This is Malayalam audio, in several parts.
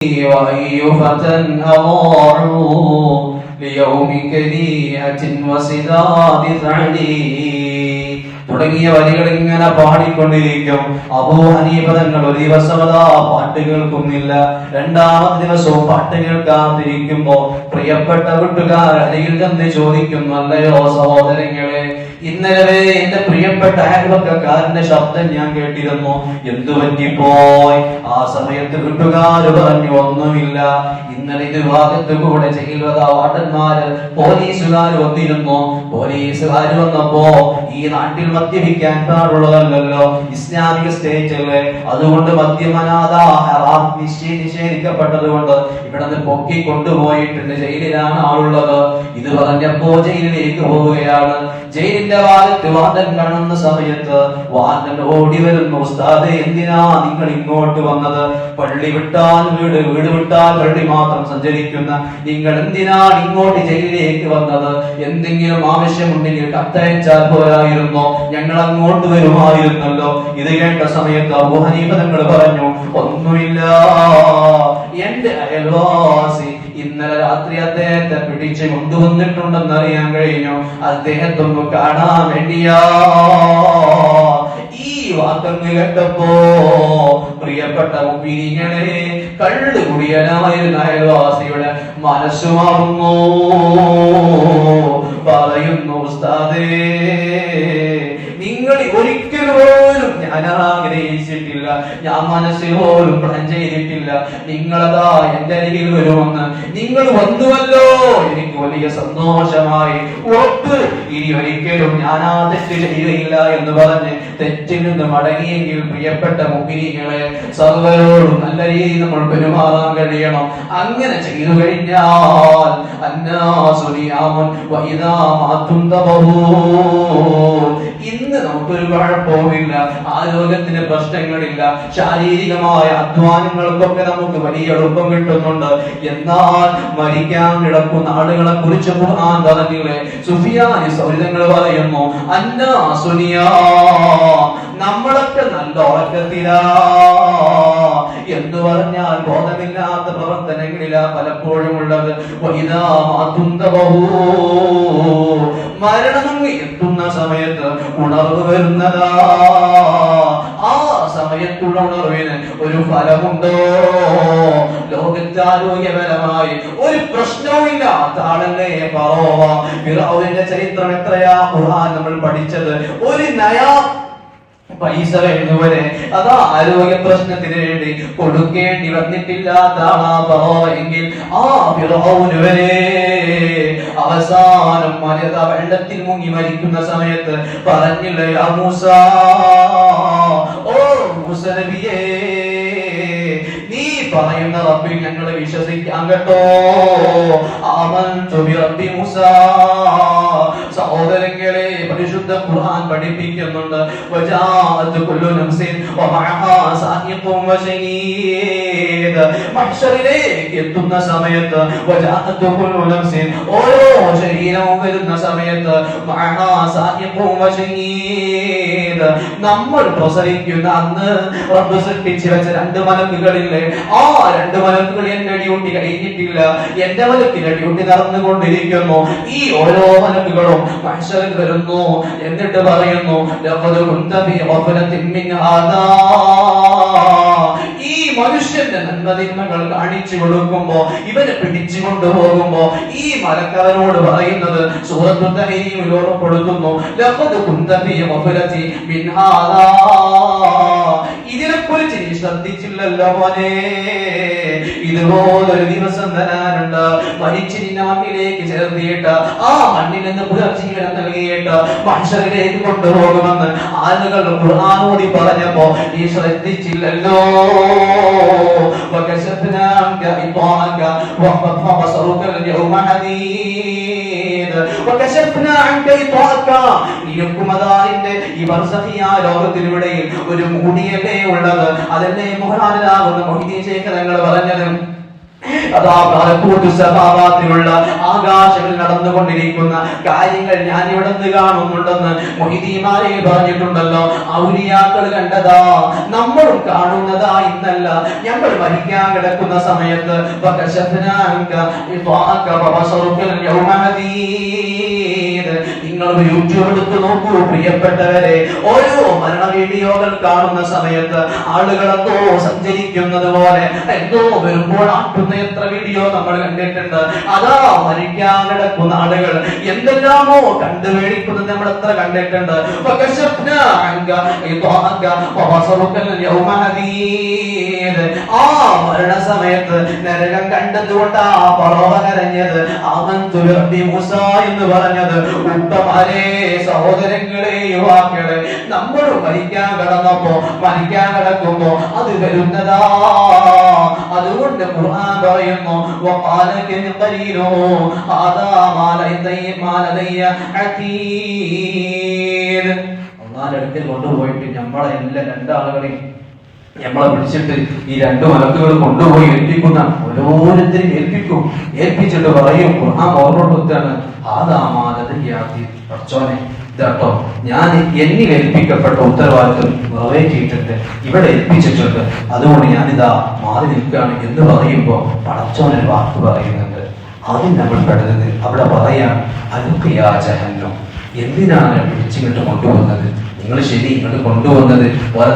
وأي فتى أضاعوا ليوم كريهة وسداد ثعلي തുടങ്ങിയ വരികൾ ഇങ്ങനെ പാടിക്കൊണ്ടിരിക്കും. അബൂ ഹനീഫ തങ്ങൾ ഒരു ദിവസം പാട്ട് കേൾക്കുന്നില്ല. രണ്ടാമത്തെ ദിവസവും പാട്ട് കേൾക്കാതിരിക്കുമ്പോ പ്രിയപ്പെട്ട കൂട്ടുകാർ അരികിൽ ചെന്ന് ചോദിക്കുന്നു, അല്ലയോ സഹോദരങ്ങളെ, ഇന്നലെ എന്റെ പ്രിയപ്പെട്ട അയൽവക്കക്കാരന്റെ ശബ്ദം ഞാൻ കേട്ടിരുന്നു, എന്തു പറ്റിപ്പോയി? ആ സമയത്ത് കൂട്ടുകാർ പറഞ്ഞു, ഒന്നുമില്ല, ഇന്നലെ ഇത് ഭാഗത്ത് കൂടെ വാട്ടന്മാര് പോലീസുകാർ വന്നിരുന്നു. പോലീസുകാർ വന്നപ്പോ ഈ നാട്ടിൽ മദ്യപിക്കാൻ പാടുള്ളതല്ലോ, ഇസ്ലാമിക സ്റ്റേറ്റല്ലേ, അതുകൊണ്ട് നിഷേധിക്കപ്പെട്ടത് കൊണ്ട് ഇവിടെ നിന്ന് പൊക്കി കൊണ്ടുപോയിട്ടുണ്ട്, ജയിലിലാണ് ആളുള്ളത്. ഇത് പറഞ്ഞപ്പോ ജയിലിലേക്ക് പോവുകയാണ്. ജയിലിന്റെ ഭാഗത്ത് വാർഡൻ കാണുന്ന സമയത്ത് വാർഡൻ ഓടി വരുന്നു, ഉസ്താദേ, എന്തിനാ നിങ്ങൾ ഇങ്ങോട്ട് വന്നത്? പള്ളി വിട്ടാൽ വീട്, വീട് വിട്ടാൽ പള്ളി മാത്രം സഞ്ചരിക്കുന്ന നിങ്ങൾ എന്തിനാണ് ഇങ്ങോട്ട് ജയിലിലേക്ക് വന്നത്? എന്തെങ്കിലും ആവശ്യമുണ്ടെങ്കിൽ കത്തയച്ചാൽ പോരായിരുന്നോ? ഞങ്ങൾ അങ്ങോട്ട് വരുമായിരുന്നല്ലോ. ഇത് കേട്ട സമയത്ത് അബൂ ഹനീഫ തങ്ങൾ പറഞ്ഞു, ഒന്നുമില്ല, എന്റെ അയൽവാസി ഇന്നലെ രാത്രി അദ്ദേഹത്തെ പിടിച്ച് കൊണ്ടുവന്നിട്ടുണ്ടെന്ന് അറിയാൻ കഴിഞ്ഞു. അദ്ദേഹത്തെ ഒന്ന് കാണാൻ വേണ്ടിയാ. ഈ വാക്കങ്ങൾ കേട്ടപ്പോ പ്രിയപ്പെട്ട മുഅ്മിനീങ്ങളെ, കള്ളു കുടിയനായിരുന്ന അയൽവാസിയുടെ മനസ്സു മാറുന്നു. പറയുന്നു, ഉസ്താദേ, നിങ്ങൾ ഒരിക്കൽ പോലും ഞാൻ ആഗ്രഹിച്ചിട്ടില്ല, ഞാൻ മനസ്സിൽ പോലും പ്ലാൻ ചെയ്തിട്ടില്ല, നിങ്ങളതാ എന്റെ അരികിൽ വരുമെന്ന്. നിങ്ങൾ വന്നുവല്ലോ, എനിക്ക് വലിയ സന്തോഷമായി. ഉറപ്പ്, ഇനി ഒരിക്കലും ഞാൻ ആ തെറ്റ് ചെയ്യുകയില്ല എന്ന് പറഞ്ഞ് തെറ്റിൽ നിന്ന് മടങ്ങിയെങ്കിൽ പ്രിയപ്പെട്ട മുഅ്മിനീങ്ങളെ, സർവ്വരോടും നല്ല രീതിയിൽ നമ്മൾ പെരുമാറാൻ കഴിയണം. അങ്ങനെ ചെയ്തു കഴിഞ്ഞാൽ ഇന്ന് നമുക്കൊരു കുഴപ്പവുമില്ല, ആരോഗ്യത്തിന് പ്രശ്നങ്ങളില്ല, ശാരീരികമായ അധ്വാനങ്ങൾക്കൊക്കെ നമുക്ക് വലിയ എളുപ്പം കിട്ടുന്നുണ്ട്. എന്നാൽ മരിക്കാൻ കിടക്കുന്ന ആളുകളെ കുറിച്ച് ഖുർആൻ പറഞ്ഞില്ലേ, സുഫിയാൻ സൗരിതങ്ങൾ പറയുന്നു, നമ്മളൊക്കെ നല്ല ഉറക്കത്തിലാ എന്ന് പറഞ്ഞാൽ ബോധമില്ലാത്ത പ്രവർത്തനങ്ങളിലാ പലപ്പോഴും ഉള്ളത്. മരണം എത്തുന്ന സമയത്ത് ഉണർവ് വരുന്നതാ. ആ സമയത്തുള്ള ഉണർവിന് ഒരു ഫലമുണ്ടോ? ലോകത്ത് ആരോഗ്യപരമായി ഒരു പ്രശ്നവുമില്ലാത്ത ആളല്ലേ ഫറോവ. ഫിർഔനിന്റെ ചരിത്രം എത്രയാ ഖുർആൻ നമ്മൾ പഠിച്ചത്. ഒരു നയാ പൈസ എന്നുവരെ അതാ ആരോഗ്യ പ്രശ്നത്തിന് വേണ്ടി കൊടുക്കേണ്ടി വന്നിട്ടില്ലാത്ത ആളാ ഫറോവ എങ്കിൽ ആ ഫിർഔന് വരെ അവസാനം വെള്ളത്തിൽ മുങ്ങി മരിക്കുന്ന സമയത്ത് പറഞ്ഞില്ല, യാ മൂസ, ഓ മൂസ നബിയേ, നീ പറയുന്ന റബ്ബിൽ ഞങ്ങൾ വിശ്വസിക്കാൻ കേട്ടോ. ആമൻതു ബി റബ്ബി മൂസ. സഹോദരങ്ങളെ, പരിശുദ്ധ ഖുർആൻ പഠിപ്പിക്കുന്നുണ്ട്, വജാഅതു കുല്ലു നഫ്സിൻ വമഅഹാ സാഖിഖും വശഹീദ്. മഹ്ശറിലേക്ക് എത്തുന്ന സമയത്ത് വജാഅതു കുല്ലു നഫ്സിൻ, ഓരോ ശരീരവും വരുന്ന സമയത്ത് മഅഹാ സാഖിഖും വശഹീദ്. നമ്മൾ പ്രസവിക്കുന്ന അന്ന് റബ്ബ് സൃഷ്ടിച്ചു വെച്ച രണ്ട് മലക്കുകളില്ലേ, ആ രണ്ട് മലക്കുകൾ എന്റെ ഡ്യൂട്ടി കഴിഞ്ഞിട്ടില്ല, എന്റെ മലക്കിന്റെ ഡ്യൂട്ടി നടന്നുകൊണ്ടിരിക്കുന്നു. ഈ ഓരോ മലക്കുകളും മഹ്ശറിൽ വരുന്നു. എന്നിട്ട് പറയുന്നു, ലഖദ് കുന്ത ഫീ ഗഫലത്തിൻ മിൻ ഹാദാ. ഈ മനുഷ്യന്റെ നന്മതിന്മകൾ കാണിച്ചു കൊടുക്കുമ്പോ, ഇവനെ പിടിച്ചു കൊണ്ടുപോകുമ്പോ ഈ മലക്കവനോട് പറയുന്നത് സൂറത്തുൽ തഹരീമിൽ ഓർമ്മപ്പെടുത്തുന്നു, ലഖദ് കുന്ത ഫീ ഗഫലത്തിൻ മിൻ ഹാദാ. ഇതിനെക്കുറിച്ച് നീ ശ്രദ്ധിച്ചില്ലല്ലോ മോനെ. ഇതുപോലൊരു ദിവസം തരാനുണ്ട്. മരിച്ച് നിന്നെ മണ്ണിലേക്ക് ചേർത്തിയിട്ട് ആ മണ്ണിൽ നിന്ന് പുനർജീവനം നൽകിയിട്ട് മനുഷ്യരിലേക്ക് കൊണ്ടുപോകുമെന്ന് ആളുകൾ ഖുർആനോട് പറഞ്ഞപ്പോ നീ ശ്രദ്ധിച്ചില്ലല്ലോ. ഈ ബർസഖിയായ ലോകത്തിനിടയിൽ ഒരു മൂടിയല്ലേ ഉള്ളത്. അതല്ലേ മുഹ്റാനാകുന്ന മൊഹീദ്ദീൻ ശൈഖ് തങ്ങൾ പറഞ്ഞത്. അതാ സമാവാത്തിലുള്ള ആകാശങ്ങളിൽ നടന്നുകൊണ്ടിരിക്കുന്ന കാര്യങ്ങൾ ഞാൻ ഇവിടെ നിന്ന് കാണുന്നുണ്ടെന്ന് മൊഹീദീമാരെ പറഞ്ഞിട്ടുണ്ടല്ലോ. ഔലിയാക്കൾ കണ്ടതാ നമ്മളും കാണുന്നതാ ഇന്നല്ല. നമ്മൾ മരിക്കാൻ കിടക്കുന്ന സമയത്ത് നിങ്ങൾ യൂട്യൂബ് എടുത്ത് നോക്കൂ പ്രിയപ്പെട്ടവരെ. ഓരോ മരണ വീഡിയോകൾ കാണുന്ന സമയത്ത് ആളുകൾ എന്തോ സഞ്ചരിക്കുന്നത് പോലെ എന്തോ വരുമ്പോൾ ആട്ടുന്ന എത്ര വീഡിയോ നമ്മൾ കണ്ടിട്ടുണ്ട്. അതാ മരിക്കാൻ കിടക്കുന്ന ആളുകൾ എന്തെല്ലാമോ കണ്ടുപിടിക്കുന്നത് നമ്മൾ എത്ര കണ്ടിട്ടുണ്ട്. ആ മരണ സമയത്ത് നരകം കണ്ടതുകൊണ്ടാ ഫറോവ കരഞ്ഞത്. മൂസ എന്ന് പറഞ്ഞത് ഉപ്പമാരെ, സഹോദരങ്ങളെ, യുവാക്കളെ, നമ്മൾ മരിക്കാൻ കിടക്കുമ്പോ അത് വരുന്നതാ. അതുകൊണ്ട് ഖുർആൻ പറയുന്നു അള്ളാന്റെ അടുക്കൽ കൊണ്ടുപോയിട്ട് നമ്മളെ എല്ലാ രണ്ടാളുകളെയും നമ്മളെ പിടിച്ചിട്ട് ഈ രണ്ട് മലക്കുകൾ കൊണ്ടുപോയി ഏൽപ്പിക്കുന്ന ഓരോരുത്തരും ഏൽപ്പിച്ചിട്ട് പറയും. ഖുർആൻ ഓർമ്മപ്പെടുത്താണ്, പഠിച്ചോനെ ഇതാട്ടോ ഞാൻ എന്നിൽ ഏൽപ്പിക്കപ്പെട്ട ഉത്തരവാദിത്വം നിറവേറ്റിയിട്ടുണ്ട്, ഇവിടെ ഏൽപ്പിച്ചിട്ടുണ്ട്, അതുകൊണ്ട് ഞാനിതാ മാറി നിൽക്കുകയാണ് എന്ന് പറയുമ്പോ പടച്ചോനൊരു വാക്ക് പറയുന്നുണ്ട്. ആദ്യം നമ്മൾ പെടുന്നത് അവിടെ പറയാൻ അലുഖിയാ ജഹന്നം. എന്തിനാണ് പിടിച്ചിങ്ങോട്ട് കൊണ്ടുവന്നത്? നിങ്ങൾ ശരി ഇങ്ങോട്ട് കൊണ്ടുവന്നത് ഓരോ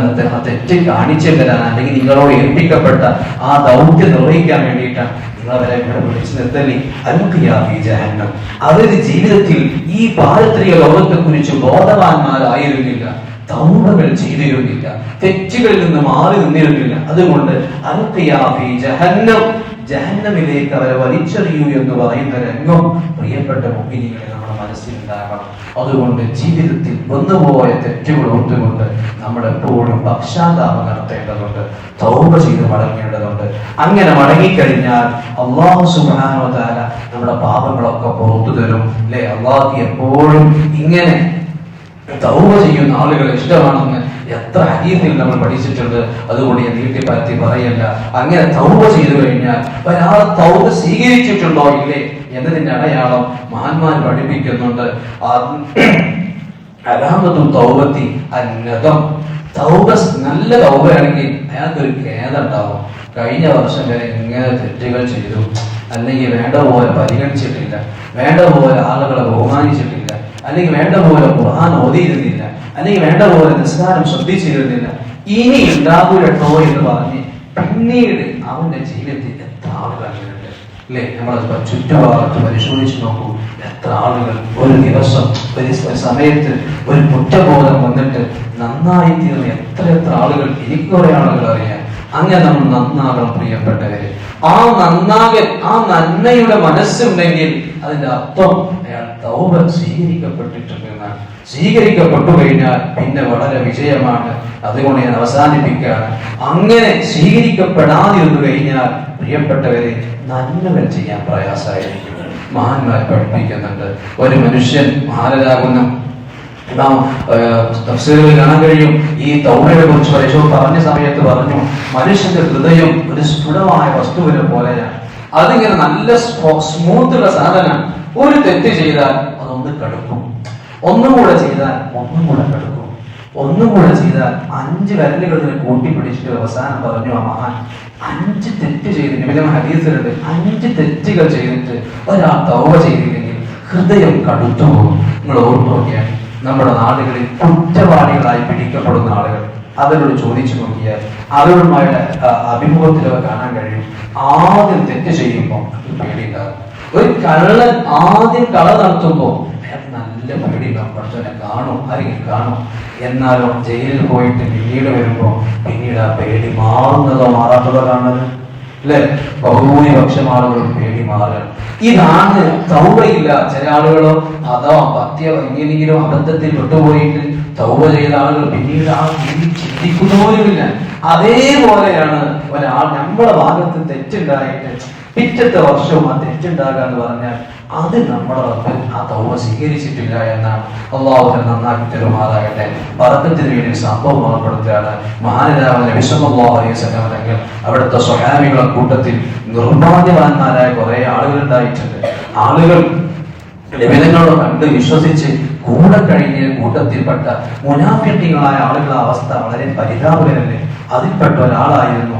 തെറ്റ് കാണിച്ചു തരാൻ, അല്ലെങ്കിൽ നിങ്ങളോട് ഏൽപ്പിക്കപ്പെട്ട ആ ദൗത്യം നിർവഹിക്കാൻ വേണ്ടിയിട്ടാണ് നിങ്ങളവരെ ഇവിടെ വിളിച്ചു നിർത്തലി. അലുഖിയാ ഫീ ജഹന്നം. അവര് ജീവിതത്തിൽ ഈ പാരത്രിക ലോകത്തെ കുറിച്ച് ബോധവാന്മാരായിരുന്നില്ല, തൗബകൾ ചെയ്തിരുന്നില്ല, തെറ്റുകളിൽ നിന്ന് മാറി നിന്നിരുന്നില്ല. അതുകൊണ്ട് അലുഖിയാ ഫീ ജഹന്നം, ജഹന്നമിലേക്ക് അവരെ വലിച്ചെറിയൂ എന്ന് പറയുന്ന രംഗം പ്രിയപ്പെട്ട മുഅ്മിനീങ്ങളെ നമ്മുടെ മനസ്സിലുണ്ടാകണം. അതുകൊണ്ട് ജീവിതത്തിൽ വന്നുപോയ തെറ്റുകൾ ഓർത്തുകൊണ്ട് നമ്മൾ എപ്പോഴും പശ്ചാത്താപം നടത്തേണ്ടതുണ്ട്, തൗബ ചെയ്ത് മടങ്ങേണ്ടതുണ്ട്. അങ്ങനെ മടങ്ങിക്കഴിഞ്ഞാൽ അല്ലാഹു സുബ്ഹാനഹു വ തആല നമ്മുടെ പാപങ്ങളൊക്കെ പുറത്തു തരും. അല്ലെ, അല്ലാഹു എപ്പോഴും ഇങ്ങനെ തൗബ ചെയ്യുന്ന ആളുകൾ ഇഷ്ടമാണെന്ന് എത്ര ഹദീസിൽ നമ്മൾ പഠിച്ചിട്ടുണ്ട്. അതുകൊണ്ട് ഞാൻ നീട്ടിപ്പരത്തി പറയല്ല. അങ്ങനെ തൗബ ചെയ്തു കഴിഞ്ഞാൽ ഒരാൾ തൗബ സ്വീകരിച്ചിട്ടുണ്ടോ ഇല്ലേ എന്നതിന്റെ അടയാളം മഹാന്മാർ പഠിപ്പിക്കുന്നുണ്ട്. അലാമത്തും തൗബത്തി അന്നദം. തൗബ നല്ല തൗബയാണെങ്കിൽ അയാൾക്കൊരു ഖേദം ഉണ്ടാവും. കഴിഞ്ഞ വർഷം വരെ ഇങ്ങനെ തെറ്റുകൾ ചെയ്തു, അല്ലെങ്കിൽ വേണ്ട പോലെ പരിഗണിച്ചിട്ടില്ല, വേണ്ട പോലെ ആളുകളെ ബഹുമാനിച്ചിട്ടില്ല, അല്ലെങ്കിൽ വേണ്ട പോലെ ഖുർആൻ ഓതിയിരുന്നില്ല, അല്ലെങ്കിൽ വേണ്ട പോലെ നിസ്കാരം ശ്രദ്ധിച്ചിരുന്നില്ല, ഇനി ഉണ്ടാകൂലട്ടോ എന്ന് പറഞ്ഞ് പിന്നീട് അവന്റെ ജീവിതത്തിൽ എത്ര ആളുകൾ അങ്ങനെയുണ്ട് അല്ലെ? നമ്മളെ ചുറ്റുഭാഗത്ത് പരിശോധിച്ച് നോക്കൂ. എത്ര ആളുകൾ ഒരു ദിവസം ഒരു സമയത്ത് ഒരു കുറ്റബോധം വന്നിട്ട് നന്നായി തീർന്ന എത്ര ആളുകൾ, എനിക്ക് കുറെ ആളുകൾ അറിയാം. അങ്ങനെ നമ്മൾ നന്നാകണം പ്രിയപ്പെട്ടവരെ. ആ നന്നാകൽ, ആ നന്മയുടെ മനസ്സുണ്ടെങ്കിൽ അതിന്റെ അർത്ഥം അയാൾ തൗബ സ്വീകരിക്കപ്പെട്ടിട്ടുണ്ട് എന്നാണ്. സ്വീകരിക്കപ്പെട്ടു കഴിഞ്ഞാൽ പിന്നെ വളരെ വിജയമാണ്. അതുകൊണ്ട് ഞാൻ അവസാനിപ്പിക്കുകയാണ്. അങ്ങനെ സ്വീകരിക്കപ്പെടാതിരുന്നു കഴിഞ്ഞാൽ പ്രിയപ്പെട്ടവരെ നന്മകൾ ചെയ്യാൻ പ്രയാസമായിരിക്കും. മഹാന്മാർ പഠിപ്പിക്കുന്നുണ്ട്. ഒരു മനുഷ്യൻ മഹാനാകുന്ന തഫ്സീറുകളിൽ കാണാൻ കഴിയും. ഈ തൗബയെ കുറിച്ച് പറഞ്ഞ സമയത്ത് പറഞ്ഞു, മനുഷ്യന്റെ ഹൃദയം ഒരു സ്ഫുടമായ വസ്തുവിനെ പോലെയാണ്. അതിങ്ങനെ നല്ല സ്മൂത്തുള്ള സാധനം. ഒരു തെറ്റ് ചെയ്താൽ അതൊന്ന് കടുക്കും, ഒന്നും കൂടെ ചെയ്താൽ ഒന്നും കൂടെ കടുക്കും, ഒന്നും കൂടെ ചെയ്താൽ 5 വിരലുകളിൽ കൂട്ടിപ്പിടിച്ചിട്ട് അവസാനം പറഞ്ഞു ആ മഹാൻ, 5 തെറ്റ് ചെയ്തിട്ട് ഹദീസിലുണ്ട്, 5 തെറ്റുകൾ ചെയ്തിട്ട് ഒരാൾ തൗബ ചെയ്തില്ലെങ്കിൽ ഹൃദയം കടുത്തു പോകും. നിങ്ങൾ ഓർത്തു നോക്കിയാൽ നമ്മുടെ നാടുകളിൽ കുറ്റവാളികളായി പിടിക്കപ്പെടുന്ന ആളുകൾ, അവരോട് ചോദിച്ചു നോക്കിയാൽ അവരുമായുള്ള അഭിമുഖത്തിലൊക്കെ കാണാൻ കഴിയും. ആദ്യം തെറ്റ് ചെയ്യുമ്പോൾ പേടിയുണ്ടാകും. ഒരു കള്ളൻ ആദ്യം കള നടത്തുമ്പോൾ നല്ല പേടിയുണ്ടാകും, പഠിച്ചവനെ കാണും, ആരെങ്കിലും കാണും. എന്നാലോ ജയിലിൽ പോയിട്ട് പിന്നീട് വരുമ്പോ പിന്നീട് ആ പേടി മാറുന്നതോ മാറാത്തതോ കാണുന്നത് അല്ലെ? ബഹുഭൂരിപക്ഷം ആളുകളും പേടി മാറുക. ഇതാണ് തൗബയില്ല. ചില ആളുകളോ അഥവാ എങ്ങനെയെങ്കിലും അബദ്ധത്തിൽ വിട്ടുപോയിട്ട് തൗബ ചെയ്ത ആളുകൾ പിന്നീട് ആ രീതി ചിന്തിക്കുന്നവരുമില്ല. അതേപോലെയാണ് ഒരാൾ നമ്മുടെ ഭാഗത്ത് തെറ്റുണ്ടായിട്ട് പിറ്റത്തെ വർഷവും ആ തെറ്റുണ്ടാകുക എന്ന് പറഞ്ഞാൽ അത് നമ്മുടെ റബ്ബ് ആ തൗബ സ്വീകരിച്ചിട്ടില്ല എന്നാണ്. അല്ലാഹു നന്നാക്കി തരുമാറാകട്ടെ. ബറക്കത്തിന് വേണ്ടി സംഭവം ഓർമ്മപ്പെടുത്തുകയാണ്. മഹാനായ നബി സല്ലല്ലാഹു അലൈഹി വസല്ലം തങ്ങൾ അവിടുത്തെ സ്വഹാബികളുടെ കൂട്ടത്തിൽ നിർഭാഗ്യവാന്മാരായ കുറെ ആളുകൾ ഉണ്ടായിട്ടുണ്ട്. ആളുകൾ നിബിധങ്ങളോട് കണ്ട് വിശ്വസിച്ച് കൂടെ കഴിഞ്ഞ കൂട്ടത്തിൽപ്പെട്ട മുനാഫിഖീങ്ങളായ ആളുകളുടെ അവസ്ഥ വളരെ പരിതാപകരല്ലേ. അതിൽപ്പെട്ട ഒരാളായിരുന്നു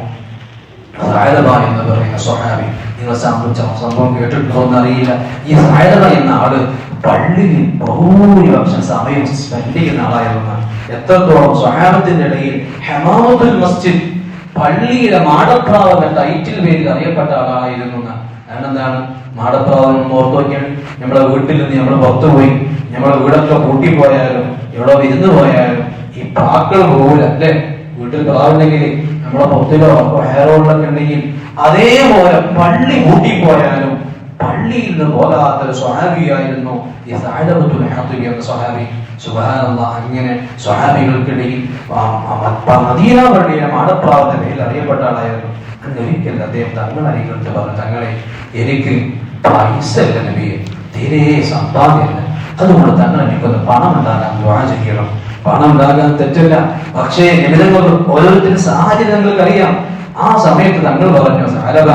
സഅദബ എന്ന് പറയുന്ന സ്വഹാബി. നിങ്ങൾ സംഭവം കേട്ടിട്ടുണ്ടോന്ന് അറിയില്ല. ഈ സഅദബ എന്ന ആള് പള്ളിയിൽ ബഹുഭൂരിപക്ഷം സമയം സ്പെൻഡ് ചെയ്യുന്ന ആളായിരുന്നു. എത്രത്തോളം സ്വഹാബത്തിന്റെ ഇടയിൽ ഹമാമത്തുൽ മസ്ജിദ്, പള്ളിയിലെ മാടപ്രാവ് എന്ന ടൈറ്റിൽ പേരിൽ അറിയപ്പെട്ട ആളായിരുന്നു. കാരണം എന്താണ്? മാടപ്രാവ് ഓർത്തു നോക്കിയാണ്, നമ്മളെ വീട്ടിൽ നിന്ന് നമ്മൾ പുറത്തു പോയി, നമ്മളെ വീടൊക്കെ പൂട്ടിപ്പോയാലും എവിടെ വിരുന്ന് പോയാലും ഈ പ്രാക്കൾ പോകില്ല അല്ലെ. വീട്ടിൽ പ്രാവുണ്ടെങ്കിൽ നമ്മളെ പുറത്തിലോ ഹെയർ റോഡിലൊക്കെ ഉണ്ടെങ്കിൽ അതേപോലെ പള്ളി പൂട്ടിപ്പോയാലും പള്ളിയിൽ നിന്ന് പോകാത്തൊരു സ്വഹാബിയായിരുന്നു ഈ സഅദബത്തുൽ ഹഖീബി എന്ന സ്വഹാബി. സുബ്ഹാനല്ലാഹ്. അങ്ങനെ സ്വഹാബികൾക്കിടയിൽ മദീന പള്ളിയിലെ മാടപ്രാവിന്റെ പേരിൽ അറിയപ്പെട്ട ആളായിരുന്നു. അങ്ങനെ ഒരിക്കൽ അദ്ദേഹം തങ്ങൾ അരികിട്ട് പറഞ്ഞു, തങ്ങളെ എനിക്ക് പൈസ ഇല്ല നബിയെ, തീരെ സമ്പാദ്യമില്ല, അതുകൊണ്ട് തങ്ങൾ എനിക്കൊന്ന് പണം ഉണ്ടാകാൻ ദുആ ചെയ്യണം. പണം ഉണ്ടാകാൻ തെറ്റില്ല, പക്ഷേ നിമിതങ്ങൾ ഓരോരുത്തരും സാഹചര്യം നിങ്ങൾക്ക് അറിയാം. ആ സമയത്ത് തങ്ങൾ പറഞ്ഞു, സഅദബ,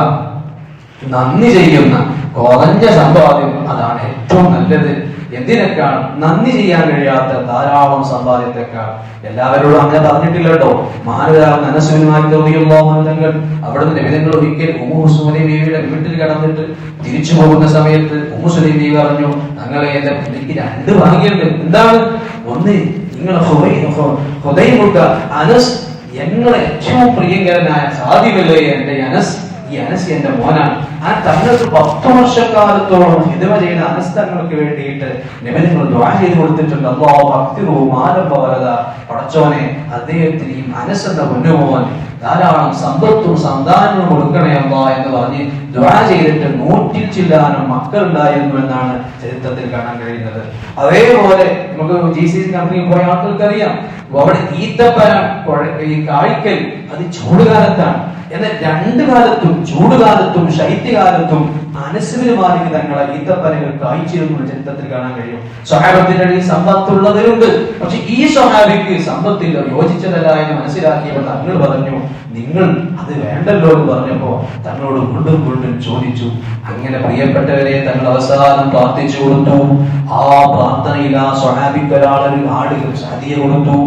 നന്ദി ചെയ്യുന്ന കുറഞ്ഞ സമ്പാദ്യം അതാണ് ഏറ്റവും നല്ലത്. എന്തിനേക്കാൾ നന്ദി ചെയ്യാൻ കഴിയാത്ത ധാരാളം സമ്പാദ്യത്തെക്കാൾ. എല്ലാവരോടും അങ്ങനെ പറഞ്ഞിട്ടില്ല കേട്ടോ. മഹാനവരായ അനസ് ബിൻ മാലിക് റളിയല്ലാഹു അൻഹു തങ്ങൾ അവിടുന്ന് നിബിധങ്ങൾ ഒരിക്കൽ ഉമ്മു സുലൈം ബീവിയുടെ വീട്ടിൽ കിടന്നിട്ട് തിരിച്ചു പോകുന്ന സമയത്ത് ഉമ്മു സുലൈം ബീവി പറഞ്ഞു, തങ്ങളെ എനിക്ക് രണ്ട് ഭാഗ്യമുണ്ട്. എന്താണ്? ഒന്ന്, നിങ്ങൾ അനസ് ഞങ്ങളെ ഏറ്റവും പ്രിയങ്കരനായ സാധ്യമല്ലേ എന്റെ അനസ്, ഈ അനസ് എന്റെ മോനാണ്. ആ തങ്ങൾക്ക് 10 വർഷക്കാലത്തോളം ഹിദമ ചെയ്ത അനസ് തങ്ങൾക്ക് വേണ്ടിയിട്ട് നിബിധങ്ങൾ ദുആ ചെയ്ത് കൊടുത്തിട്ടുണ്ട്. അല്ലാഹു അക്തിറു മാലബ വലദ, പടച്ചോനെ അദ്ദേഹത്തിന് ഈ അനസ് എന്ന പൊന്നുമോൻ ധാരാളം സമ്പത്തും സന്താനവും കൊടുക്കണേ അല്ലാ എന്ന് പറഞ്ഞ് ദുആ ചെയ്തിട്ട് 100 ചില്ലാനം മക്കൾ ഉണ്ടായിരുന്നു എന്നാണ് ചരിത്രത്തിൽ കാണാൻ കഴിയുന്നത്. അതേപോലെ നമുക്ക് GCC കമ്പനിയിൽ പോയ ആൾക്കാർക്കറിയാം, അവിടെ ഈത്തപ്പഴം ഈ കായ്ക്കൽ അത് ചൂടുകാലത്താണ്. എന്നാൽ രണ്ട് കാലത്തും, ചൂടുകാലത്തും ശൈത്യകാലത്തും അനസ് ബിൻ മാലിക് തങ്ങളെ ഈത്തപ്പനകൾ കായ്ച്ചിരുന്ന ചരിത്രത്തിൽ കാണാൻ കഴിയും. സ്വഹാബത്തിന്റെ ഇടയിൽ സമ്പത്തുള്ളവരുണ്ട്, പക്ഷെ ഈ സ്വഹാബിക്ക് സമ്പത്തിൽ യോജിച്ചതല്ല എന്ന് മനസ്സിലാക്കിയപ്പോൾ തങ്ങൾ പറഞ്ഞു, നിങ്ങൾ അത് വേണ്ടല്ലോ എന്ന് പറഞ്ഞപ്പോ തങ്ങളോട് വീണ്ടും വീണ്ടും ചോദിച്ചു. അങ്ങനെ പ്രിയപ്പെട്ടവരെ തങ്ങൾ അവസാനം പ്രാർത്ഥിച്ചു കൊടുത്തു. ആ പ്രാർത്ഥനയിൽ ആ സ്വഹാബിക്ക് ഒരാളൊരു ആട് ഹദിയ കൊടുത്തു.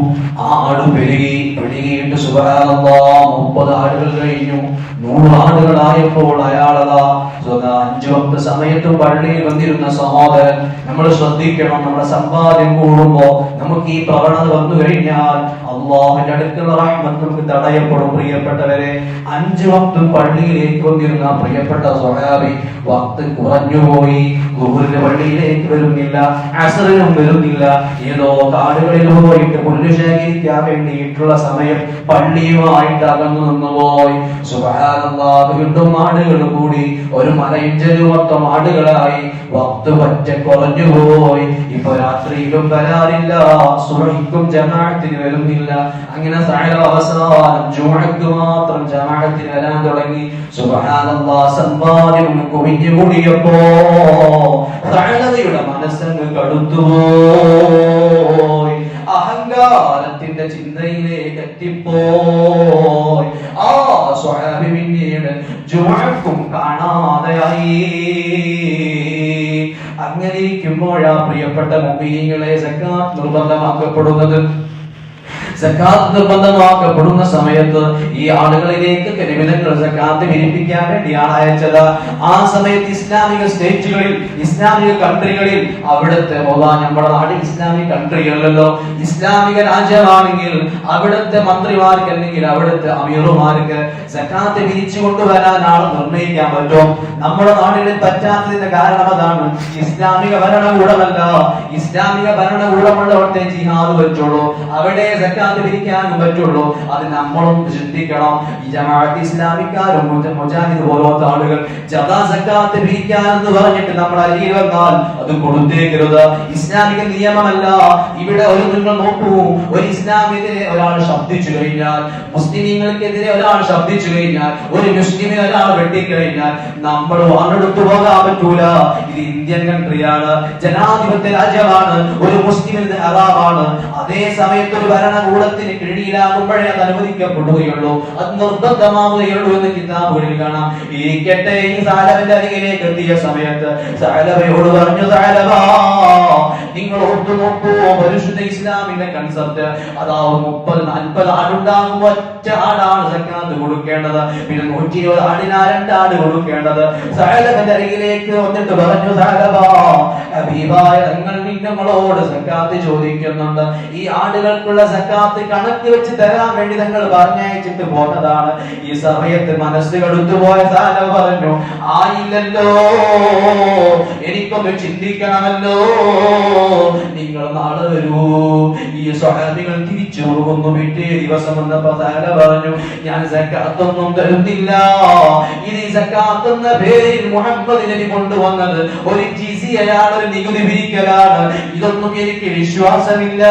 ആ ആട് പെരുകിയിട്ട് സുബ്ഹാനല്ലാഹ് 30 ആടുകൾ കഴിഞ്ഞു. 100 ആടുകളായപ്പോൾ അയാളതാ 5 വക്ത് സമയത്തും പള്ളിയിൽ വന്നിരുന്ന സഹോദരൻ, നമ്മൾ ശ്രദ്ധിക്കണം. നമ്മുടെ സമ്പാദ്യം കൂടുമ്പോ നമുക്ക് ഈ പ്രവണത വന്നു കഴിഞ്ഞാൽ അല്ലാഹുവിന്റെ അടുത്തുള്ള റഹ്മത്ത് നമുക്ക് തടയപ്പെടും. പ്രിയപ്പെട്ടവരെ, 5 വക്തും പള്ളിയിലേക്ക് വന്നിരുന്ന പ്രിയപ്പെട്ട സ്വഹാബി വക്ത് കുറഞ്ഞുപോയി. ളുഹറിന്റെ പള്ളിയിലേക്ക് വരുന്നില്ല, അസ്റിനും വരുന്നില്ല. ഏതോ കാടുകളിൽ പോയിട്ട് പുല്ല് ശേഖരിക്കാൻ വേണ്ടിയിട്ടുള്ള സമയം പള്ളിയുമായിട്ട് അകന്നു നിന്നുപോയി. സുബ്ഹാനല്ലാഹ്. വീണ്ടും ആടുകൾ കൂടി ഒരു മലയിഞ്ചല് മൊത്തം ആടുകളായി. വക്ത് പറ്റ കുറഞ്ഞുപോയി. ഇപ്പൊ രാത്രിയിലും വരാറില്ല, സുബഹിക്കും ജമാഅത്തിന് വരുന്നില്ല. അങ്ങനെ അവസാനം ജുമുഅക്ക് മാത്രം ജമാഅത്തിന് വരാൻ തുടങ്ങി. സുബ്ഹാനല്ലാഹ്. സമ്പാദ്യം കുമിഞ്ഞു കൂടിയപ്പോ സഅദയുടെ മനസ്സങ്ങ് കടുത്തുപോയി. അഹങ്കാരത്തിന്റെ ചിന്തയിലേക്ക് എത്തിപ്പോയി. ആ സ്വഹാബി പിന്നീട് ജുമുഅക്കും കാണാതെയായി. അങ്ങനെ ഇരിക്കുമ്പോഴാ പ്രിയപ്പെട്ട മുഅ്മിനീങ്ങളെ സക്കാത്ത് നിർബന്ധമാക്കപ്പെടുന്നത്. സക്കാത്ത് നിർബന്ധമാക്കപ്പെടുന്ന സമയത്ത് ഈ ആളുകളിലേക്ക് നിബിധങ്ങൾ സക്കാത്ത് വിരിപ്പിക്കാൻ വേണ്ടിയാണ് അയച്ചത്. ആ സമയത്ത് ഇസ്ലാമിക സ്റ്റേറ്റുകളിൽ, ഇസ്ലാമിക കൺട്രികളിൽ, അവിടുത്തെ നമ്മുടെ നാട് ഇസ്ലാമിക കൺട്രികളല്ലോ, ഇസ്ലാമിക രാജ്യമാണെങ്കിൽ അവിടുത്തെ മന്ത്രിമാർക്ക് അല്ലെങ്കിൽ അവിടുത്തെ അമീറുമാർക്ക് സക്കാത്ത് വിരിച്ചു കൊണ്ടുവരാൻ ആൾ നിർണയിക്കാൻ പറ്റും. നമ്മുടെ നാടുകളിൽ പറ്റാത്തതിന്റെ കാരണം അതാണ്. ഇസ്ലാമിക ഭരണകൂടമല്ല, ഇസ്ലാമിക ഭരണകൂടമുള്ളവർത്തെ ജിഹാദ് പറ്റുള്ളൂ, അവിടെ സക്കാത്ത് പിരിക്കാനും പറ്റുള്ളൂ. അത് നമ്മളും ചിന്തിക്കണം. ഈ ജമാഅത്ത് ഇസ്ലാമിക്കാരും മുജാഹിദ് പോലത്തെ ആളുകൾ സക്കാത്ത് പിരിക്കാനെന്ന് പറഞ്ഞിട്ട് നമ്മൾ അരിയിൽ വന്നാൽ അത് കൊടുത്തേക്കരുത്. ഇസ്ലാമിക നിയമമല്ല. ഇവിടെ നിങ്ങൾ നോക്കൂ, ഒരു ഇസ്ലാമിനെതിരെ ഒരാൾ ശബ്ദിച്ചു കഴിഞ്ഞാൽ, മുസ്ലിമീങ്ങൾക്കെതിരെ ഒരാൾ ശബ്ദിച്ചു കഴിഞ്ഞാൽ, ഒരു മുസ്ലിമിനെ ഒരാൾ വെട്ടിക്കഴിഞ്ഞാൽ നമ്മൾ വാളെടുത്തു പോകാൻ പറ്റൂല. ഇത് ഇന്ത്യൻ കൺട്രിയാണ്, ജനാധിപത്യ രാജ്യമാണ്, ഒരു മുസ്ലിമിന് ഹറാമാണ്. അതേ സമയത്ത് ഒരു ഭരണകൂടം ഭരണകൂടത്തിന് കീഴിലാകുമ്പോഴേ അത് അനുവദിക്കപ്പെടുകയുള്ളൂ, അത് നിർബന്ധമാവുകയുള്ളൂ എന്ന് കിതാബുകളിൽ കാണാം. ഇരിക്കട്ടെ, ഈ സാലബന്റെ അരികിലേക്ക് എത്തിയ സമയത്ത് സാലബയോട് പറഞ്ഞു, സാലബ നിങ്ങൾ ഓർത്തു നോക്കൂ, പരിശുദ്ധ ഇസ്ലാമിന്റെ കൺസെപ്റ്റ് അതാ 30-40 ആടുണ്ടാകുമ്പോൾ ഒറ്റ ആടാണ് സക്കാത്ത് കൊടുക്കേണ്ടത്, പിന്നെ 120 ആടിനാ 2 ആട് കൊടുക്കേണ്ടത്. സാലബന്റെ അരികിലേക്ക് വന്നിട്ട് പറഞ്ഞു, സാലബ ഹബീബായ തങ്ങൾ നിങ്ങളോട് സക്കാത്ത് ചോദിക്കുന്നുണ്ട്, ഈ ആടുകൾക്കുള്ള സക്കാത്ത് കണക്ക് വെച്ച് തരാൻ വേണ്ടി തങ്ങൾ പറഞ്ഞയച്ചിട്ട് പോന്നതാണ്. ഈ സമയത്ത് മനസ്സ് കടുത്തുപോയ സാലബ പറഞ്ഞു, ആയില്ലല്ലോ, എനിക്കൊന്ന് ചിന്തിക്കണമല്ലോ, നിങ്ങൾ നാളെ വരൂ. ഈ സ്വഹാബികൾ തിരിച്ചു പോകുന്നു. പിറ്റേ ദിവസം വന്നപ്പോ സാലബ പറഞ്ഞു, ഞാൻ സക്കാത്തൊന്നും തരുന്നില്ല, ഇത് ഈ സക്കാത്ത് എന്ന പേരിൽ മുഹമ്മദ് നബി കൊണ്ടുവന്നത് ഒരു ജിസിയയാണ്, ഒരു നികുതി പിരിക്കലാണ്, ഇതൊന്നും എനിക്ക് വിശ്വാസമില്ല.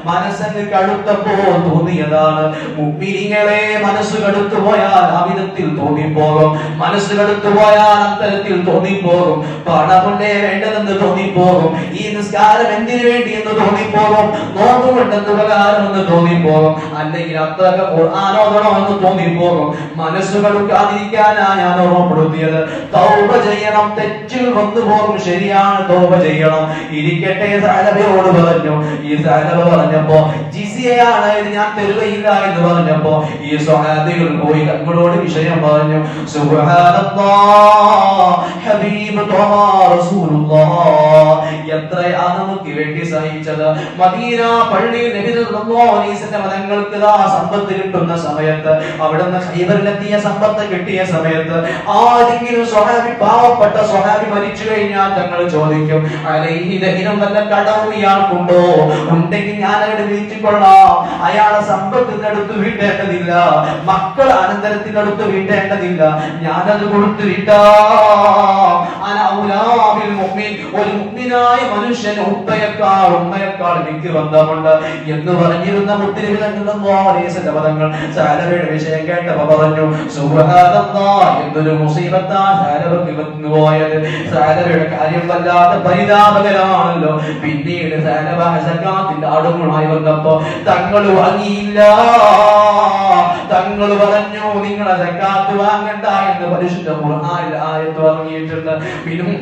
മനസ്സങ്ങ് കടുത്തപ്പോ തോന്നിയതാണ്. മുഅ്മിനീങ്ങളെ, മനസ്സ് കടുത്തു പോയാൽ ആ വിധത്തിൽ തോന്നിപ്പോകും, മനസ്സ് കടുത്തു പോയാൽ അത്തരത്തിൽ തോന്നിപ്പോകും. പണമല്ലേ വേണ്ടതെന്ന് തോന്നിപ്പോകും, ഈ നിസ്കാരം എന്തിനു വേണ്ടി എന്ന് തോന്നിപ്പോകും, നോമ്പ് കൊണ്ടെന്ന് ഉപകാരം എന്ന് തോന്നിപ്പോകും, അല്ലെങ്കിൽ അത്രയൊക്കെ ഖുർആനോദണോ എന്ന് തോന്നിപ്പോകും. മനസ്സ് കടുക്കാതിരിക്കാനാ ഞാൻ ഓർമ്മപ്പെടുത്തിയത്. തൗബ ചെയ്യണം, തെറ്റുകൾ വന്നു പോകും, ശരിയാണ്, തൗബ ചെയ്യണം. ഇരിക്കട്ടെ, സാലബയോട് പറഞ്ഞു. ഈ സാലബ പറഞ്ഞപ്പോ ജിസിയയാണ്, ഇത് ഞാൻ തരുകയില്ല എന്ന് പറഞ്ഞപ്പോ ഈ സ്വഹാബികൾ പോയി തങ്ങളോട് വിഷയം പറഞ്ഞു. സുബ്ഹാനല്ലാഹ്, ഹബീബ് ത്വഹ റസൂലുള്ളാഹ് എത്രയാണ് നമുക്ക് വേണ്ടി സഹിച്ചത്. മദീന പള്ളിയിൽ നബി സല്ലല്ലാഹു അലൈഹി വസല്ലം തങ്ങൾക്ക് സമ്പത്ത് കിട്ടുന്ന സമയത്ത്, അവിടുന്ന് ഖൈബറിലെത്തിയ സമ്പത്ത് കിട്ടിയ സമയത്ത് ആരെങ്കിലും സ്വഹാബി, പാവപ്പെട്ട സ്വഹാബി മരിച്ചു കഴിഞ്ഞാൽ തങ്ങൾ ചോദിക്കും, അലൈഹി ദൈനം വല്ല കടവും ഇയാൾക്കുണ്ടോ, ഉണ്ടെങ്കിൽ ഞാൻ അവിടെ വീഴ്ത്തിക്കൊള്ളാം. അയാളെ സമ്പത്തിനടുത്ത് വീട്ടേണ്ടതില്ല, മക്കൾ അനന്തരത്തിനടുത്ത് വീട്ടേണ്ടതില്ല, ഞാനത് കൊടുത്തു വിട്ടാം. ഒരു മുഅ്മിനായ മനുഷ്യന് ഉമ്മയേക്കാൾ എനിക്ക് ബന്ധമുണ്ട് എന്ന് പറഞ്ഞിരുന്ന മുത്തനബി സല്ലല്ലാഹു അലൈഹി വസല്ലം തങ്ങൾ സാലബയുടെ വിഷയം കേട്ടപ്പോൾ പറഞ്ഞു, സുബ്ഹാനല്ലാഹ്, എന്തൊരു മുസീബത്താ സാലബക്ക് വന്നു പോയത്. സാലബയുടെ കാര്യം വല്ലാതെ പരിതാപകരമാണല്ലോ. പിന്നീട് സാലബ സക്കാത്തിന്റെ ആടുകളുമായി വന്നപ്പോ തങ്ങൾ വാങ്ങിയില്ല. തങ്ങൾ പറഞ്ഞു, നിങ്ങളെ സക്കാത്ത് വാങ്ങണ്ട എന്ന് പരിശുദ്ധ ഖുർആനിൽ ആയത്ത് ഇറങ്ങിയിട്ടുണ്ട്. പിന്നെ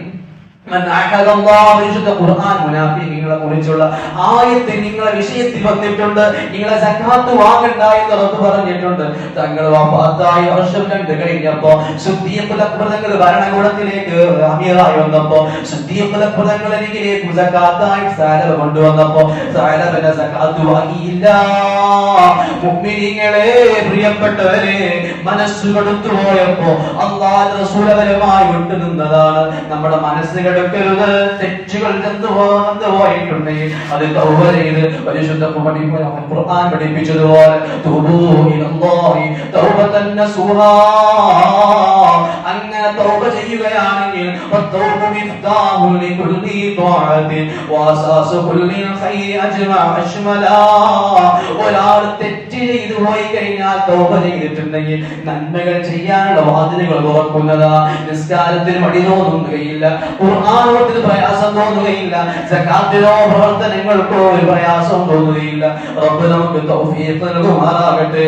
ഖുർആൻ മുനാഫിഖീങ്ങളെ കുറിച്ചുള്ള ആയത്ത് നിങ്ങളെ വിഷയത്തിൽ വന്നിട്ടുണ്ട്. നിങ്ങളെ സക്കാത്ത് വാങ്ങണ്ട എന്ന് റബ്ബ് പറഞ്ഞിട്ടുണ്ട്. തങ്ങൾ വഫാത്തായി വർഷം 2 കഴിഞ്ഞപ്പോ സിദ്ദീഖുൽ അക്ബർ തങ്ങൾ ഭരണകൂടത്തിലേക്ക് അമീറായി വന്നപ്പോ സിദ്ദീഖുൽ അക്ബർ തങ്ങളിലേക്ക് സക്കാത്തായി സാലബ കൊണ്ടുവന്നപ്പോ സാലബിനെ സക്കാത്ത് വാങ്ങിയില്ല. മുഅ്മിനീങ്ങളെ, പ്രിയപ്പെട്ടവരെ, മനസ്സ് കടുത്തു പോയപ്പോ അല്ലാഹുവിന്റെ റസൂലുമായി വിട്ടുനിന്നതാണ്. നമ്മുടെ മനസ്സുകൾ എടുക്കരുത്. തെറ്റുകൾ പോയിട്ടുണ്ടെങ്കിൽ അത് തൗബ ചെയ്ത് പരിശുദ്ധ ഖുർആൻ പഠിപ്പിച്ചതുപോലെ തൂബൂ ഇലല്ലാഹി തൗബതൻ നസൂഹാ, അങ്ങനെ തൗബ ചെയ്യുകയാണെങ്കിൽ വതൗബ മിഫ്താഹു ലികുല്ലി ത്വാഅത്തിൻ വഅസാസു കുല്ലി ഖൈരി അജ്മഅ. ഒരാൾ തെറ്റ് ചെയ്തു പോയി കഴിഞ്ഞാൽ തൗബ ചെയ്തിട്ടുണ്ടെങ്കിൽ നന്മകൾ ചെയ്യാനുള്ള വാതിലുകൾ തുറക്കുന്നതാ. നിസ്കാരത്തിന് മടി തോന്നുകയില്ല, ഖുർആനോട് പ്രയാസം തോന്നുകയില്ല, സകാത്തിനോ പ്രവർത്തനങ്ങൾക്കോ ഒരു പ്രയാസം തോന്നുകയില്ല. റബ്ബ് നമുക്ക് തൗഫീഖ് നൽകുമാറാകട്ടെ.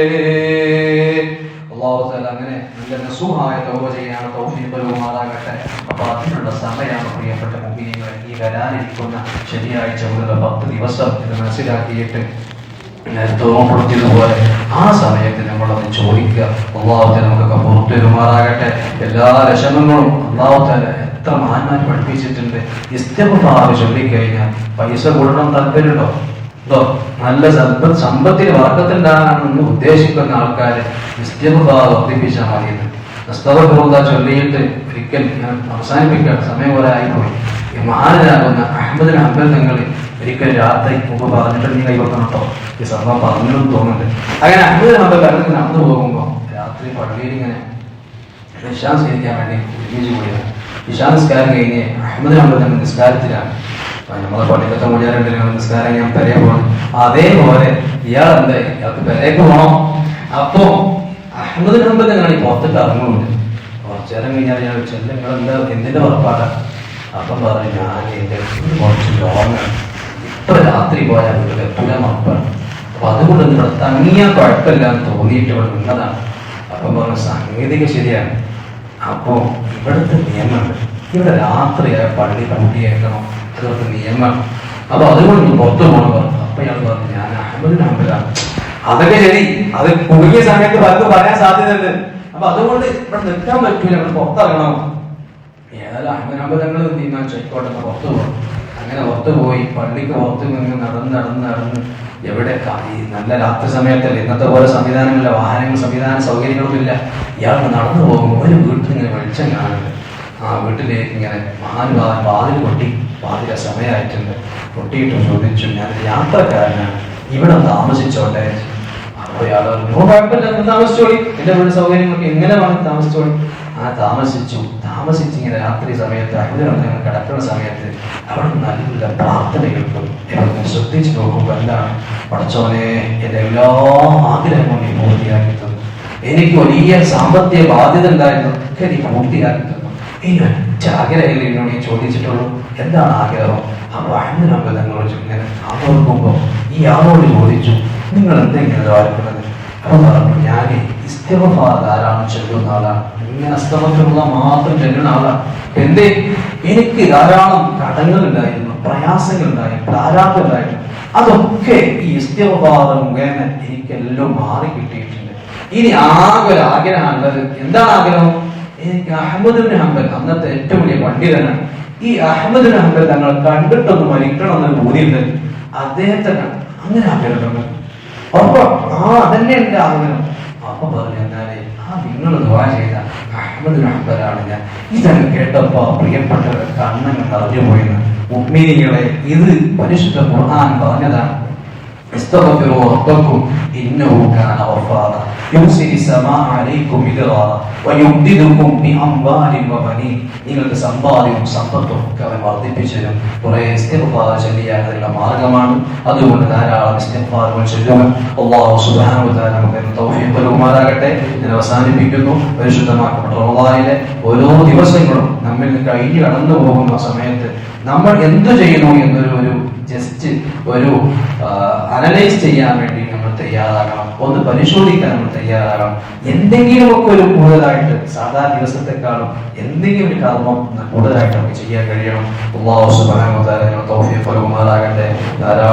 അല്ലാഹു തആല അങ്ങനെ നല്ല നസൂഹായ തൗബ ചെയ്യാൻ തൗഫീഖ് നൽകുമാറാകട്ടെ. അപ്പോൾ അതിനുള്ള സമയമാണ് പ്രിയപ്പെട്ട മുഅ്മിനീങ്ങളെ, ഈ വരാനിരിക്കുന്ന ശനിയാഴ്ച മുതൽ 10 ദിവസം ഇത് മനസ്സിലാക്കിയിട്ട് നേരത്തെ ഓർമ്മപ്പെടുത്തിയതുപോലെ ആ സമയത്ത് നമ്മളത് ചോദിക്കുക. അല്ലാഹു തആല നമുക്കൊക്കെ പുറത്തു തരുമാറാകട്ടെ. എല്ലാ വിഷമങ്ങളും അല്ലാഹു തആല എത്ര മഹാന്മാർ പഠിപ്പിച്ചിട്ടുണ്ട്. ഇസ്തിഗ്ഫാർ ചൊല്ലിക്കഴിഞ്ഞാൽ പൈസ കൂടണം താല്പര്യമുണ്ടോ? നല്ല സമ്പത്തിന് വർക്കത്തുണ്ടാകാനെന്ന് ഉദ്ദേശിക്കുന്ന ആൾക്കാർ ഇസ്തിഗ്ഫാർ വർദ്ധിപ്പിച്ചാൽ മതിയെന്ന് അസ്തഗ്ഫിറുല്ലാഹ് ചൊല്ലിയിട്ട് ഒരിക്കൽ ഞാൻ അവസാനിപ്പിക്കാൻ സമയം പോലെ ആയിപ്പോയി. മഹാനാകുന്ന അഹ്മദ് ബിൻ ഹംബൽ തങ്ങൾ ഒരിക്കൽ രാത്രി മുമ്പ് പറഞ്ഞിട്ട് നീ കൈവക്കണം കേട്ടോ, ഈ സംഭവം പറഞ്ഞെന്ന് തോന്നുന്നുണ്ട്. അങ്ങനെ അഹ്മദ് ബിൻ ഹംബൽ തങ്ങൾ നടന്നു പോകുമ്പോൾ രാത്രി പള്ളിയിൽ ഇങ്ങനെ ഇശാ നിസ്കരിക്കാൻ വേണ്ടി ഒരുമിച്ച് കൂടിയാണ്. ഇശാ നിസ്കാരം കഴിഞ്ഞ് അഹ്മദ് ബിൻ ഹംബൽ തങ്ങൾ നിസ്കാരത്തിലാണ്. നമ്മളെ പള്ളിക്കത്തെ മുടിയാറുണ്ടെങ്കിൽ നിസ്കാരം ഞാൻ പെരയെ പോകണം. അതേപോലെ ഇയാളെന്താ, ഇയാൾക്ക് പെരേക്ക് പോകണം. അപ്പോ അഹ്മദ് ബിൻ ഹംബൽ തങ്ങൾ ഈ പുറത്തിട്ട് ഇറങ്ങുന്നുണ്ട്. കുറച്ചേരം കഴിഞ്ഞാൽ ഞാൻ ചെല്ലുങ്ങൾ എന്താ എന്തിന്റെ പുറപ്പാടാ? അപ്പം പറഞ്ഞു, ഞാൻ എൻ്റെ കുറച്ച് ലോങ്ങാണ്, ഇപ്പൊ രാത്രി പോയാൽ ഇവിടെ പുലമപ്പാണ്. അപ്പൊ അതുകൊണ്ട് ഇവിടെ തങ്ങിയാൽ കുഴപ്പമില്ല എന്ന് തോന്നിയിട്ട് ഇവിടെ നിന്നതാണ്. അപ്പൊ പറഞ്ഞ സാങ്കേതിക ശരിയാണ്. അപ്പോ ഇവിടുത്തെ നിയമമുണ്ട്, ഇവിടെ രാത്രിയായ പള്ളി പൂട്ടിയേക്കണം, ഇവിടുത്തെ നിയമമാണ്. അപ്പൊ അതുകൊണ്ട് പുറത്തു പോകണം പറഞ്ഞു. അപ്പൊ ഇയാൾ പറഞ്ഞു ഞാൻ അഹമ്മദ് ഹംബലാണ്. അതൊക്കെ ശരി, അത് കുടുങ്ങിയ സമയത്ത് പലർക്കും പറയാൻ സാധ്യതയുണ്ട്. അപ്പൊ അതുകൊണ്ട് ഇവിടെ നിൽക്കാൻ പറ്റൂല, ഇവിടെ പുറത്തിറങ്ങണം. ഏതായാലും അഹമ്മദ് ഹംബൽ ഞങ്ങൾ തീരുമാനിച്ചു ആയിക്കോട്ടെ പുറത്തു പോകും. അങ്ങനെ പുറത്തു പോയി പള്ളിക്ക് പുറത്ത് നിന്ന് നടന്ന് എവിടെ നല്ല രാത്രി സമയത്തല്ലേ, ഇന്നത്തെ പോലെ സംവിധാനങ്ങളില്ല, വാഹനങ്ങൾ സംവിധാന സൗകര്യങ്ങളൊന്നും ഇല്ല. ഇയാൾ നടന്നു പോകുമ്പോൾ ഒരു വീട്ടിൽ ഇങ്ങനെ വെളിച്ചം കാണുന്നുണ്ട്. ആ വീട്ടിലേക്ക് ഇങ്ങനെ മഹാനുഭാവൻ വാതിൽ കൊട്ടി, വാതില സമയമായിട്ടുണ്ട്. കൊട്ടിയിട്ട് ചോദിച്ചു ഞാൻ യാത്രക്കാരനാണ്, ഇവിടെ താമസിച്ചോട്ടെ. അപ്പൊ ഇയാൾ കുഴപ്പമില്ല, താമസിച്ചോളി, എന്റെ വീട് സൗകര്യങ്ങളൊക്കെ എങ്ങനെ വേണം താമസിച്ചോളി. താമസിച്ച് ഇങ്ങനെ രാത്രി സമയത്ത് അഹമ്മദ് കിടക്കുന്ന സമയത്ത് അവിടെ നല്ല പ്രാർത്ഥന കേൾക്കും. ശ്രദ്ധിച്ചു നോക്കുമ്പോൾ എന്താണ്, പടച്ചോനെ എന്റെ എല്ലാ ആഗ്രഹങ്ങളും നീ പൂർത്തിയാക്കി തന്നു, എനിക്ക് വലിയ സാമ്പത്തിക ബാധ്യത ഉണ്ടായിരുന്നു, ഒക്കെ നീ പൂർത്തിയാക്കി തന്നു. ഇനി ഒറ്റ ആഗ്രഹം എന്നോട് നീ ചോദിച്ചിട്ടുള്ളൂ, എന്താണ് ആഗ്രഹം? അപ്പൊ അഹമ്മദ് ഹംബൽ തങ്ങളോട് ഇങ്ങനെ ആലോചിക്കുമ്പോൾ ഈ ആളോട് ചോദിച്ചു നിങ്ങൾ എന്തെങ്കിലും വായിക്കുന്നത്? അപ്പൊ പറഞ്ഞു ഞാൻ ഇസ്തിഗ്ഫാർ ധാരാളം ചൊല്ലുന്ന ആളാണ്, ഇങ്ങനെ അസ്തഗ്ഫിറുള്ള മാത്രം ചൊല്ലുന്ന ആളാണ്. എന്തേ? എനിക്ക് ധാരാളം കടങ്ങൾ ഉണ്ടായിരുന്നു, പ്രയാസങ്ങൾ ഉണ്ടായിരുന്നു, പ്രാരാബ്ധം ഉണ്ടായിരുന്നു. അതൊക്കെ ഈ ഇസ്തിഗ്ഫാർ മുഖേന എനിക്കെല്ലാം മാറി കിട്ടിയിട്ടുണ്ട്. ഇനി ആകെ ഒരു ആഗ്രഹം ഉള്ളത്, എന്താണ് ആഗ്രഹം? എനിക്ക് അഹമ്മദ് ബിൻ ഹംബൽ, അന്നത്തെ ഏറ്റവും വലിയ പണ്ഡിതനാണ്, ഈ അഹമ്മദ് ബിൻ ഹംബൽ തങ്ങൾ കണ്ടിട്ടൊന്ന് മരിക്കണം എന്നൊരു ബോധ്യമുണ്ട്. അദ്ദേഹത്തെ അങ്ങനെ ആഗ്രഹമുണ്ട്. അപ്പൊ അതന്നെ എന്റെ ആഗ്രഹം. അപ്പൊ പറഞ്ഞു എന്നാലേ നിങ്ങൾ ദുആ ചെയ്ത അഹമ്മദ് ബിൻ ഹംബലാണ് ഞാൻ. ഇതൊക്കെ കേട്ടപ്പോ പ്രിയപ്പെട്ടവരെ കണ്ണങ്ങൾ നിറഞ്ഞു പോയിന്ന്. മുഅ്മിനീങ്ങളെ, ഇത് പരിശുദ്ധ ഖുർആൻ പറഞ്ഞതാണ്. استغفروا ربكم إنه كان غفارا يرسل السماء عليكم مدرارا ويمددكم بأموال وبنين. നിങ്ങൾക്ക് സമ്പാദ്യവും സമ്പത്തും ഒക്കെ അവൻ വർദ്ധിപ്പിച്ചു തരും. കുറെ ഇസ്തിഗ്ഫാർ ചൊല്ലിയാൽ അതിനുള്ള മാർഗമാണ്. അതുകൊണ്ട് ധാരാളം ഇസ്തിഗ്ഫാറുകൾ ചൊല്ലുക. അല്ലാഹു സുബ്ഹാനഹു വ തആല നമുക്ക് തൗഫീഖ് നൽകുമാറാകട്ടെ. ഞാൻ അവസാനിപ്പിക്കുന്നു. പരിശുദ്ധമാക്കപ്പെട്ട റമളാനിലെ ഓരോ ദിവസങ്ങളും നമ്മിൽ കഴിഞ്ഞു കടന്നു പോകുന്ന സമയത്ത് നമ്മൾ എന്തു ചെയ്യുന്നു എന്നൊരു ജസ്റ്റ് ഒരു അനലൈസ് ചെയ്യാൻ വേണ്ടി നമ്മൾ തയ്യാറാകണം, ഒന്ന് പരിശോധിക്കാൻ നമ്മൾ തയ്യാറാകണം. എന്തെങ്കിലുമൊക്കെ ഒരു കൂടുതലായിട്ട് സാധാരണ ദിവസത്തെക്കാളും എന്തെങ്കിലും ഒരു കർമ്മം കൂടുതലായിട്ട് നമുക്ക് ചെയ്യാൻ കഴിയണം. അല്ലാഹു സുബ്ഹാനഹു വ തആല തൗഫീഖ് നൽകുമാറാകട്ടെ.